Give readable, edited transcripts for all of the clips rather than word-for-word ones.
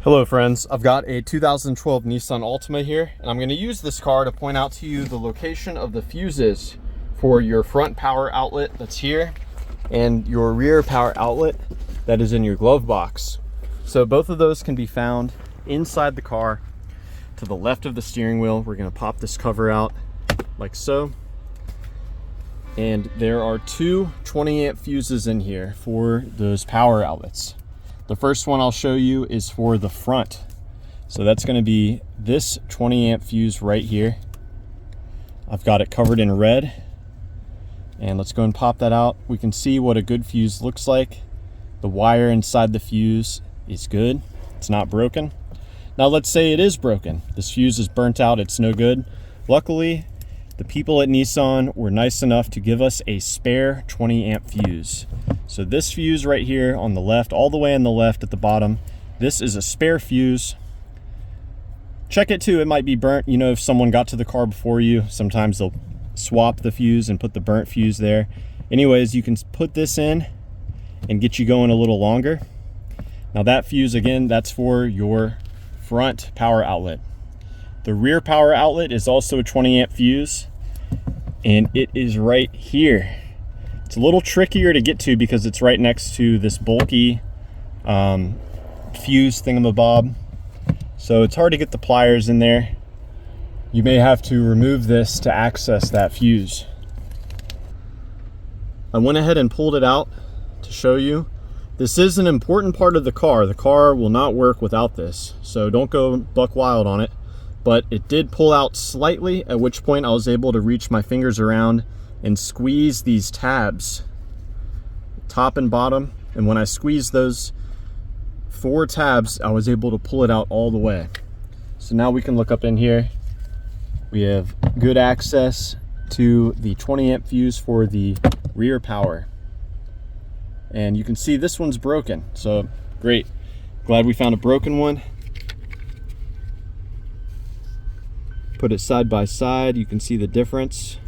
Hello friends, I've got a 2012 Nissan Altima here, and I'm going to use this car to point out to you the location of the fuses for your front power outlet that's here and your rear power outlet that is in your glove box. So both of those can be found inside the car to the left of the steering wheel. We're going to pop this cover out like so. And there are two 20 amp fuses in here for those power outlets. The first one I'll show you is for the front. So that's going to be this 20 amp fuse right here. I've got it covered in red. And let's go and pop that out. We can see what a good fuse looks like. The wire inside the fuse is good. It's not broken. Now let's say it is broken. This fuse is burnt out, it's no good. Luckily, the people at Nissan were nice enough to give us a spare 20 amp fuse. So this fuse right here on the left, all the way on the left at the bottom, this is a spare fuse. Check it too, it might be burnt. You know, if someone got to the car before you, sometimes they'll swap the fuse and put the burnt fuse there. Anyways, you can put this in and get you going a little longer. Now that fuse, again, that's for your front power outlet. The rear power outlet is also a 20 amp fuse, and it is right here. It's a little trickier to get to because it's right next to this bulky fuse thingamabob. So it's hard to get the pliers in there. You may have to remove this to access that fuse. I went ahead and pulled it out to show you. This is an important part of the car. The car will not work without this, so don't go buck wild on it. But it did pull out slightly, at which point I was able to reach my fingers around and squeeze these tabs, top and bottom. And when I squeezed those 4 tabs, I was able to pull it out all the way. So now we can look up in here. We have good access to the 20 amp fuse for the rear power. And you can see this one's broken, so great. Glad we found a broken one. Put it side by side, you can see the difference.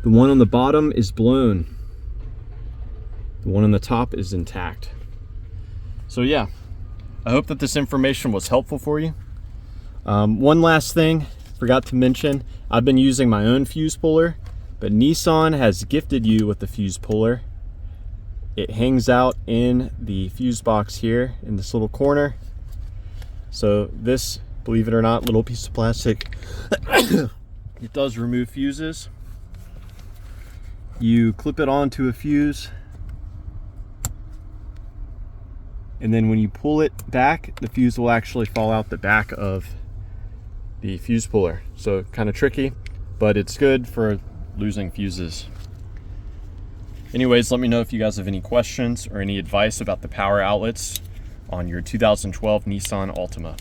The one on the bottom is blown. The one on the top is intact. So yeah, I hope that this information was helpful for you. One last thing, forgot to mention, I've been using my own fuse puller, but Nissan has gifted you with the fuse puller. It hangs out in the fuse box here in this little corner. So this, believe it or not, little piece of plastic, it does remove fuses. You clip it onto a fuse, and then when you pull it back, the fuse will actually fall out the back of the fuse puller. So kind of tricky, but it's good for losing fuses. Anyways, let me know if you guys have any questions or any advice about the power outlets on your 2012 Nissan Altima.